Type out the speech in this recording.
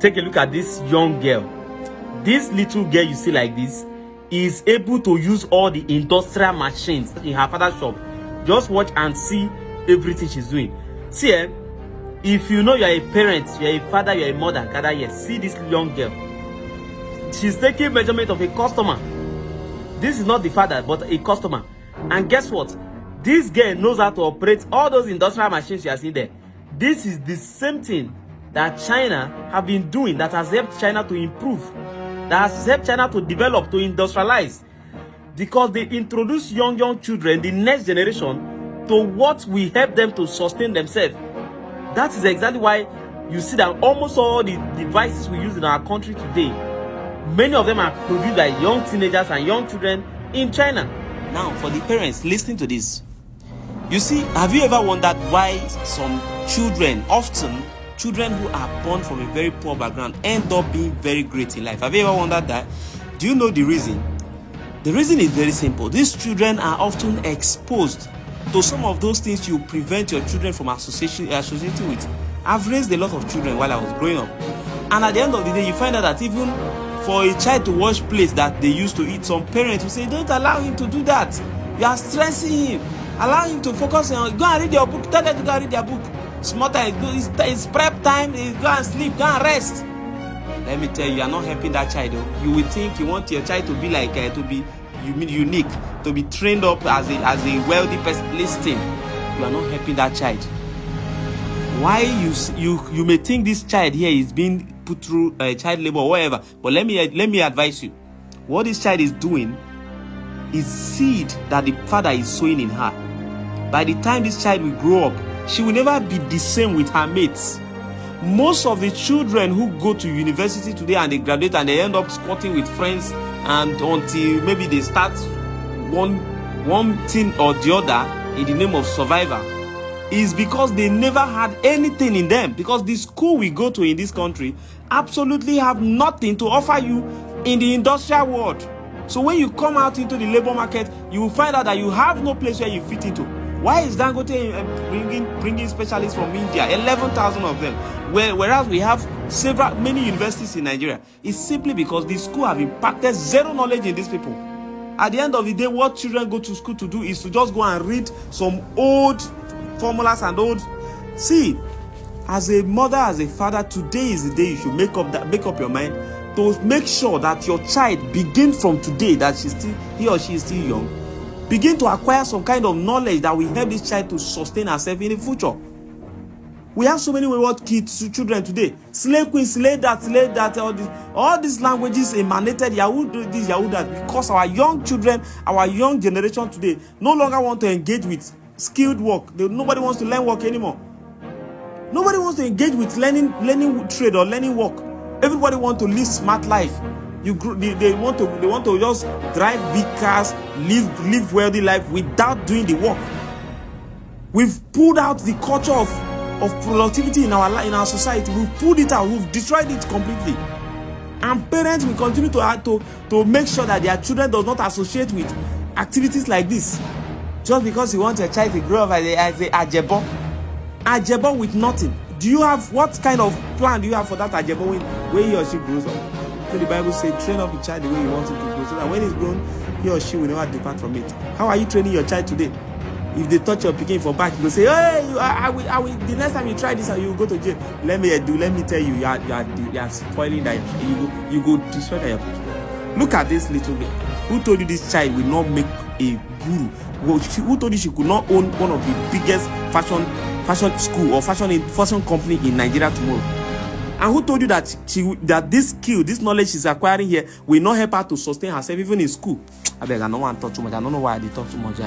take a look at this young girl. This little girl you see like this is able to use all the industrial machines in her father's shop. Just watch and see everything she's doing. See, if you know you're a parent, you're a father, you're a mother, gather here. See this young girl. She's taking measurement of a customer. This is not the father, but a customer. And guess what? This girl knows how to operate all those industrial machines you are seeing there. This is the same thing that China have been doing that has helped China to improve, that has helped China to develop, to industrialize. Because they introduce young children, the next generation, to what will help them to sustain themselves. That is exactly why you see that almost all the devices we use in our country today, many of them are produced by young teenagers and young children in China. Now, for the parents listening to this, you see, have you ever wondered why some children, often children who are born from a very poor background, end up being very great in life? Have you ever wondered that? Do you know the reason? The reason is very simple. These children are often exposed to some of those things you prevent your children from associating with. I've raised a lot of children while I was growing up, and at the end of the day, you find out that even for a child to wash plates that they used to eat, some parents will say, don't allow him to do that. You are stressing him. Allow him to focus on, go and read your book. Tell them to go and read their book. Small time, it's prep time. Go and sleep, go and rest. Let me tell you, you are not helping that child. You will think you want your child to be like, to be unique, to be trained up as a wealthy person. Listen, you are not helping that child. Why you may think this child here is being put through child labor or whatever, but let me advise you. What this child is doing is seed that the father is sowing in her. By the time this child will grow up, she will never be the same with her mates. Most of the children who go to university today and they graduate and they end up squatting with friends, and until maybe they start one thing or the other in the name of survivor, is because they never had anything in them. Because the school we go to in this country absolutely have nothing to offer you in the industrial world. So when you come out into the labor market, you will find out that you have no place where you fit into. Why is Dangote bringing specialists from India, 11,000 of them, whereas we have many universities in Nigeria? It's simply because the school have impacted zero knowledge in these people. At the end of the day, what children go to school to do is to just go and read some old formulas and old. See, as a mother, as a father, today is the day you should make up your mind to make sure that your child begin from today, that he or she is still young, begin to acquire some kind of knowledge that will help this child to sustain herself in the future. We have so many wayward children today. Slave queen, slave that, all these languages emanated, Yahoo this, Yahoo that, because our young children, our young generation today no longer want to engage with skilled work. Nobody wants to learn work anymore. Nobody wants to engage with learning trade or learning work. Everybody wants to live smart life. They want to just drive big cars, live wealthy life without doing the work. We've pulled out the culture of productivity in our society. We've pulled it out. We've destroyed it completely. And parents will continue to make sure that their children do not associate with activities like this, just because you want your child to grow up as a ajebo with nothing. What kind of plan do you have for that ajebo when he or she grows up? So the Bible says, train up your child the way you want him to grow, so that when he's grown, he or she will never depart from it. How are you training your child today? If they touch your pikin for back, you will say, hey, I will. The next time you try this, you will go to jail. Let me tell you, you are spoiling that. You go destroy that. Look at this little girl. Who told you this child will not make a guru? Who told you she could not own one of the biggest fashion school or fashion company in Nigeria tomorrow? And who told you that this skill, this knowledge she's acquiring here will not help her to sustain herself even in school? I beg, I don't want to talk too much. I don't know why I talk too much.